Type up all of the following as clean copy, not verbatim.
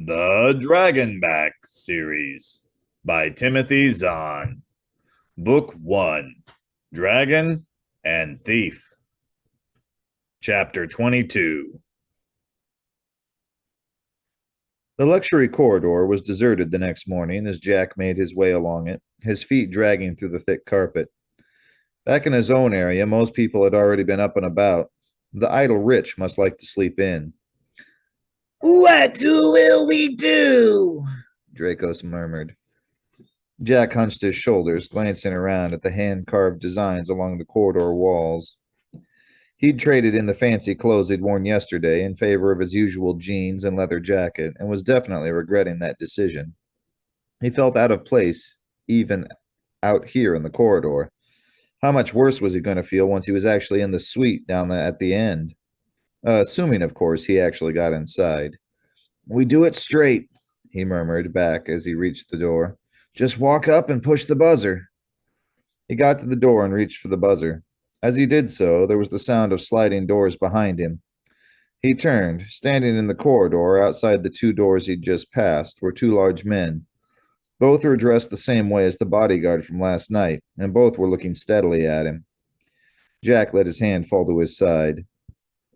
The Dragonback series by Timothy Zahn. Book 1, Dragon and Thief. Chapter 22. The luxury corridor was deserted the next morning as Jack made his way along it, his feet dragging through the thick carpet. Back in his own area, most people had already been up and about. The idle rich must like to sleep in. What will we do? Dracos murmured. Jack hunched his shoulders, glancing around at the hand-carved designs along the corridor walls. He'd traded in the fancy clothes he'd worn yesterday in favor of his usual jeans and leather jacket, and was definitely regretting that decision. He felt out of place, even out here in the corridor. How much worse was he going to feel once he was actually in the suite down at the end? Assuming, of course, he actually got inside. "We do it straight," he murmured back as he reached the door. "Just walk up and push the buzzer." He got to the door and reached for the buzzer. As he did so, there was the sound of sliding doors behind him. He turned. Standing in the corridor outside the two doors he'd just passed were two large men. Both were dressed the same way as the bodyguard from last night, and both were looking steadily at him. Jack let his hand fall to his side.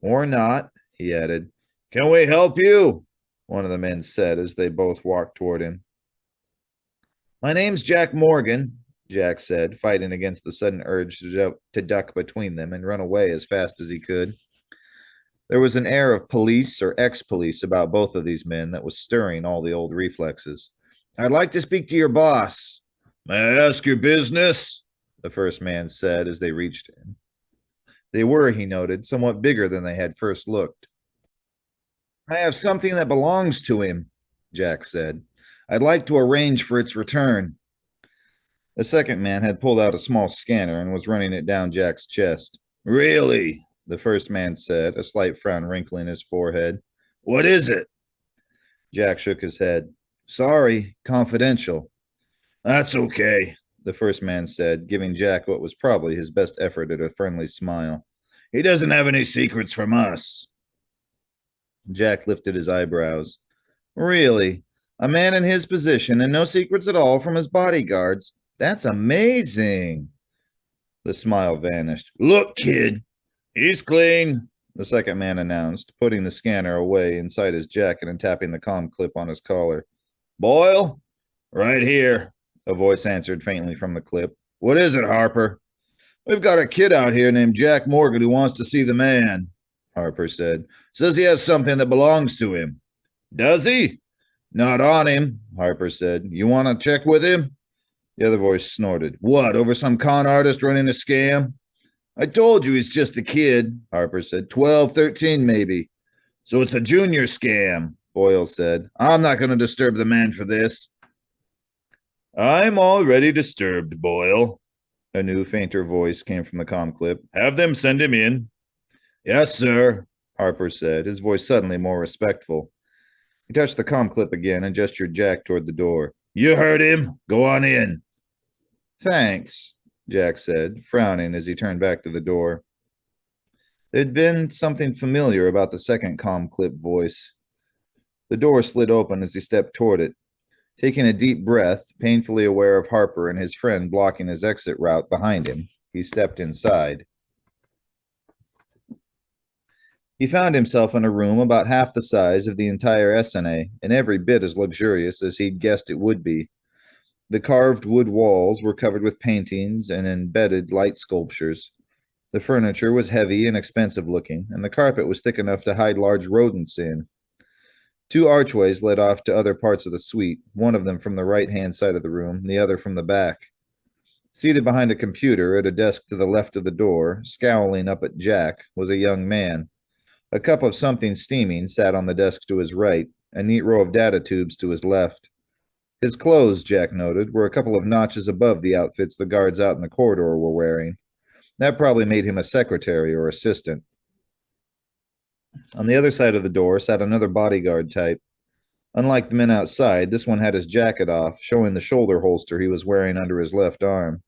"Or not," he added. "Can we help you?" one of the men said as they both walked toward him. "My name's Jack Morgan," Jack said, fighting against the sudden urge to duck between them and run away as fast as he could. There was an air of police or ex-police about both of these men that was stirring all the old reflexes. "I'd like to speak to your boss." "May I ask your business?" the first man said as they reached him. They were, he noted, somewhat bigger than they had first looked. "I have something that belongs to him," Jack said. "I'd like to arrange for its return." The second man had pulled out a small scanner and was running it down Jack's chest. "Really?" the first man said, a slight frown wrinkling his forehead. "What is it?" Jack shook his head. "Sorry, confidential." "That's okay," the first man said, giving Jack what was probably his best effort at a friendly smile. "He doesn't have any secrets from us." Jack lifted his eyebrows. "Really? A man in his position and no secrets at all from his bodyguards? That's amazing." The smile vanished. "Look, kid, he's clean," the second man announced, putting the scanner away inside his jacket and tapping the comm clip on his collar. "Boyle?" "Right here," a voice answered faintly from the clip. "What is it, Harper?" "We've got a kid out here named Jack Morgan who wants to see the man," Harper said. "Says he has something that belongs to him." "Does he?" "Not on him," Harper said. "You want to check with him?" The other voice snorted. "What, over some con artist running a scam?" "I told you he's just a kid," Harper said. 12, 13 maybe. "So it's a junior scam," Boyle said. "I'm not going to disturb the man for this." "I'm already disturbed, Boyle." A new, fainter voice came from the comm clip. "Have them send him in." "Yes, sir," Harper said, his voice suddenly more respectful. He touched the comm clip again and gestured Jack toward the door. "You heard him. Go on in." "Thanks," Jack said, frowning as he turned back to the door. There'd been something familiar about the second comm clip voice. The door slid open as he stepped toward it. Taking a deep breath, painfully aware of Harper and his friend blocking his exit route behind him, he stepped inside. He found himself in a room about half the size of the entire SNA, and every bit as luxurious as he'd guessed it would be. The carved wood walls were covered with paintings and embedded light sculptures. The furniture was heavy and expensive looking, and the carpet was thick enough to hide large rodents in. Two archways led off to other parts of the suite, one of them from the right-hand side of the room, the other from the back. Seated behind a computer at a desk to the left of the door, scowling up at Jack, was a young man. A cup of something steaming sat on the desk to his right, a neat row of data tubes to his left. His clothes, Jack noted, were a couple of notches above the outfits the guards out in the corridor were wearing. That probably made him a secretary or assistant. On the other side of the door sat another bodyguard type. Unlike the men outside, this one had his jacket off, showing the shoulder holster he was wearing under his left arm.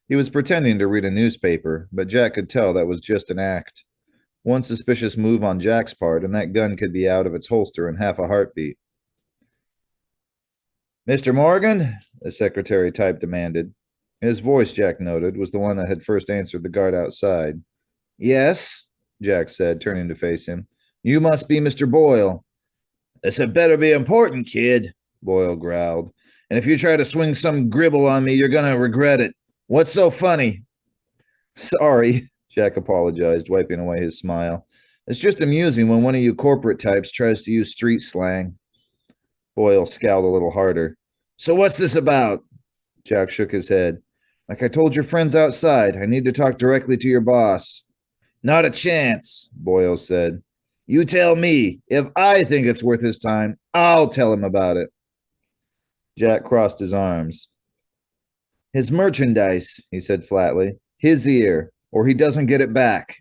He was pretending to read a newspaper, but Jack could tell that was just an act. One suspicious move on Jack's part, and that gun could be out of its holster in half a heartbeat. Mr. Morgan? The secretary type demanded. His voice, Jack noted, was the one that had first answered the guard outside. Yes, Jack said, turning to face him. You must be Mr. Boyle. This had better be important, kid, Boyle growled. And if you try to swing some gribble on me, you're going to regret it. What's so funny? Sorry, Jack apologized, wiping away his smile. It's just amusing when one of you corporate types tries to use street slang. Boyle scowled a little harder. So what's this about? Jack shook his head. Like I told your friends outside, I need to talk directly to your boss. Not a chance, Boyle said. You tell me. If I think it's worth his time, I'll tell him about it. Jack crossed his arms. His merchandise, he said flatly. His ear, or he doesn't get it back.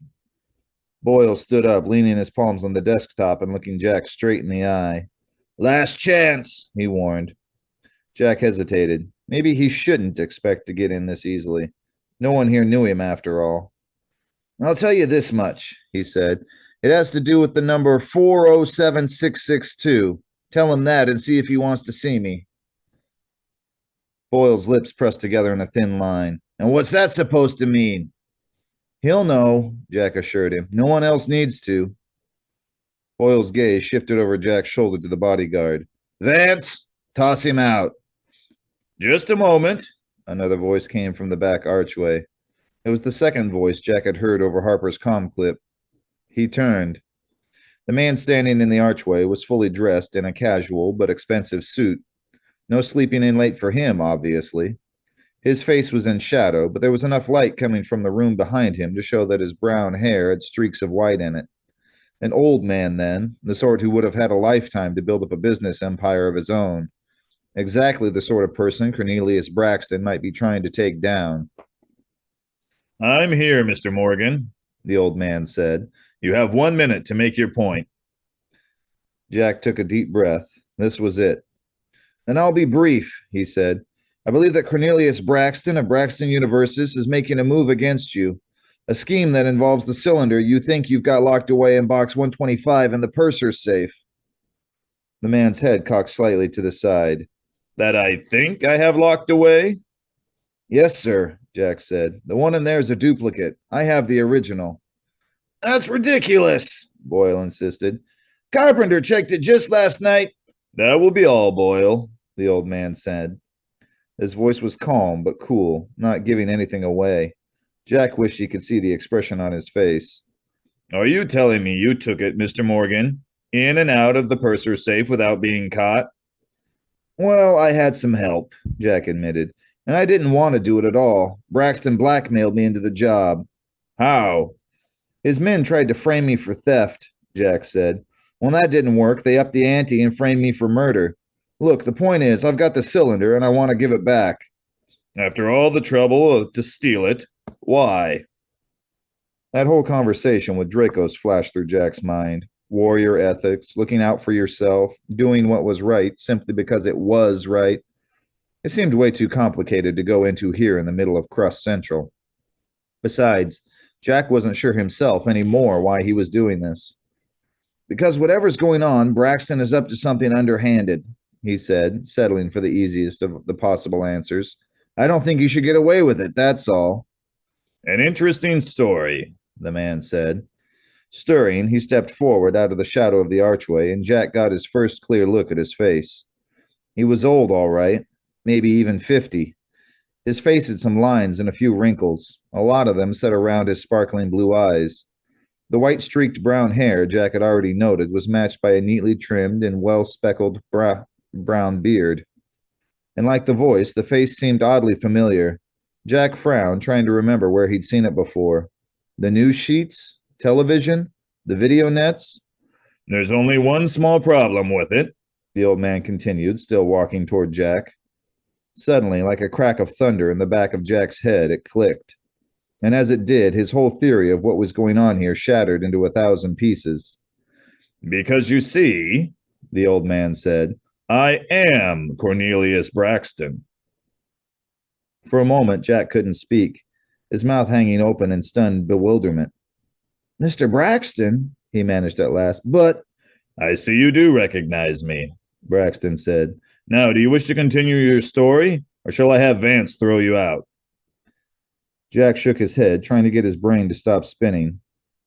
Boyle stood up, leaning his palms on the desktop and looking Jack straight in the eye. Last chance, he warned. Jack hesitated. Maybe he shouldn't expect to get in this easily. No one here knew him after all. I'll tell you this much, he said. It has to do with the number 407662. Tell him that and see if he wants to see me. Boyle's lips pressed together in a thin line. And what's that supposed to mean? He'll know, Jack assured him. No one else needs to. Boyle's gaze shifted over Jack's shoulder to the bodyguard. Vance, toss him out. Just a moment. Another voice came from the back archway. It was the second voice Jack had heard over Harper's comm clip. He turned. The man standing in the archway was fully dressed in a casual but expensive suit. No sleeping in late for him, obviously. His face was in shadow, but there was enough light coming from the room behind him to show that his brown hair had streaks of white in it. An old man, then, the sort who would have had a lifetime to build up a business empire of his own. Exactly the sort of person Cornelius Braxton might be trying to take down. I'm here, Mr. Morgan, the old man said. You have 1 minute to make your point. Jack took a deep breath. This was it. And I'll be brief, he said. I believe that Cornelius Braxton of Braxton Universes is making a move against you. A scheme that involves the cylinder you think you've got locked away in box 125 in the purser's safe. The man's head cocked slightly to the side. That I think I have locked away? Yes, sir, Jack said. The one in there is a duplicate. I have the original. That's ridiculous, Boyle insisted. Carpenter checked it just last night. That will be all, Boyle, the old man said. His voice was calm but cool, not giving anything away. Jack wished he could see the expression on his face. Are you telling me you took it, Mr. Morgan, in and out of the purser's safe without being caught? Well, I had some help, Jack admitted, and I didn't want to do it at all. Braxton blackmailed me into the job. How? His men tried to frame me for theft, Jack said. When that didn't work, they upped the ante and framed me for murder. Look, the point is, I've got the cylinder and I want to give it back. After all the trouble to steal it, why? That whole conversation with Dracos flashed through Jack's mind. Warrior ethics, looking out for yourself, doing what was right simply because it was right. It seemed way too complicated to go into here in the middle of Crust Central. Besides, Jack wasn't sure himself anymore why he was doing this. Because whatever's going on, Braxton is up to something underhanded, he said, settling for the easiest of the possible answers. I don't think you should get away with it, that's all. An interesting story, the man said. Stirring, he stepped forward out of the shadow of the archway, and Jack got his first clear look at his face. He was old, all right, maybe even 50. His face had some lines and a few wrinkles, a lot of them set around his sparkling blue eyes. The white-streaked brown hair Jack had already noted was matched by a neatly trimmed and well-speckled brown beard. And like the voice, the face seemed oddly familiar. Jack frowned, trying to remember where he'd seen it before. The news sheets? Television? The video nets? There's only one small problem with it, the old man continued, still walking toward Jack. Suddenly, like a crack of thunder in the back of Jack's head, it clicked. And as it did, his whole theory of what was going on here shattered into 1,000 pieces. Because you see, the old man said, I am Cornelius Braxton. For a moment, Jack couldn't speak, his mouth hanging open in stunned bewilderment. Mr. Braxton, he managed at last, but... I see you do recognize me, Braxton said. Now, do you wish to continue your story, or shall I have Vance throw you out? Jack shook his head, trying to get his brain to stop spinning.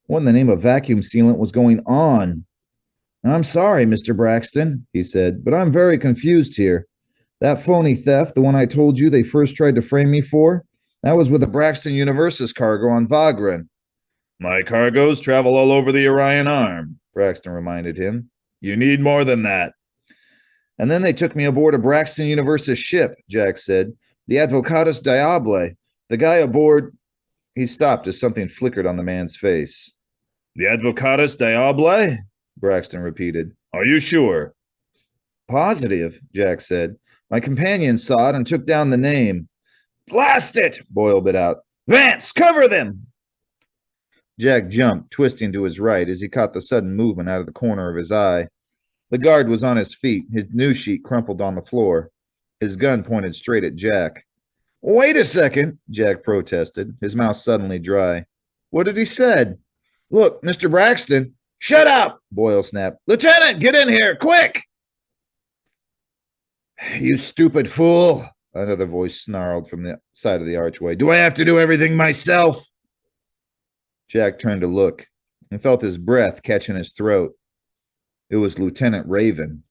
What in the name of vacuum sealant was going on? I'm sorry, Mr. Braxton, he said, but I'm very confused here. That phony theft, the one I told you they first tried to frame me for, that was with a Braxton Universalis cargo on Vagran. My cargoes travel all over the Orion Arm, Braxton reminded him. You need more than that. And then they took me aboard a Braxton Universalis ship, Jack said. The Advocatus Diable. The guy aboard... He stopped as something flickered on the man's face. The Advocatus Diable? Braxton repeated. Are you sure? Positive, Jack said. My companion saw it and took down the name. Blast it! Boyle bit out. Vance, cover them! Jack jumped, twisting to his right as he caught the sudden movement out of the corner of his eye. The guard was on his feet, his news sheet crumpled on the floor. His gun pointed straight at Jack. Wait a second, Jack protested, his mouth suddenly dry. What had he said? Look, Mr. Braxton. Shut up, Boyle snapped. Lieutenant, get in here, quick! You stupid fool, another voice snarled from the side of the archway. Do I have to do everything myself? Jack turned to look and felt his breath catch in his throat. It was Lieutenant Raven.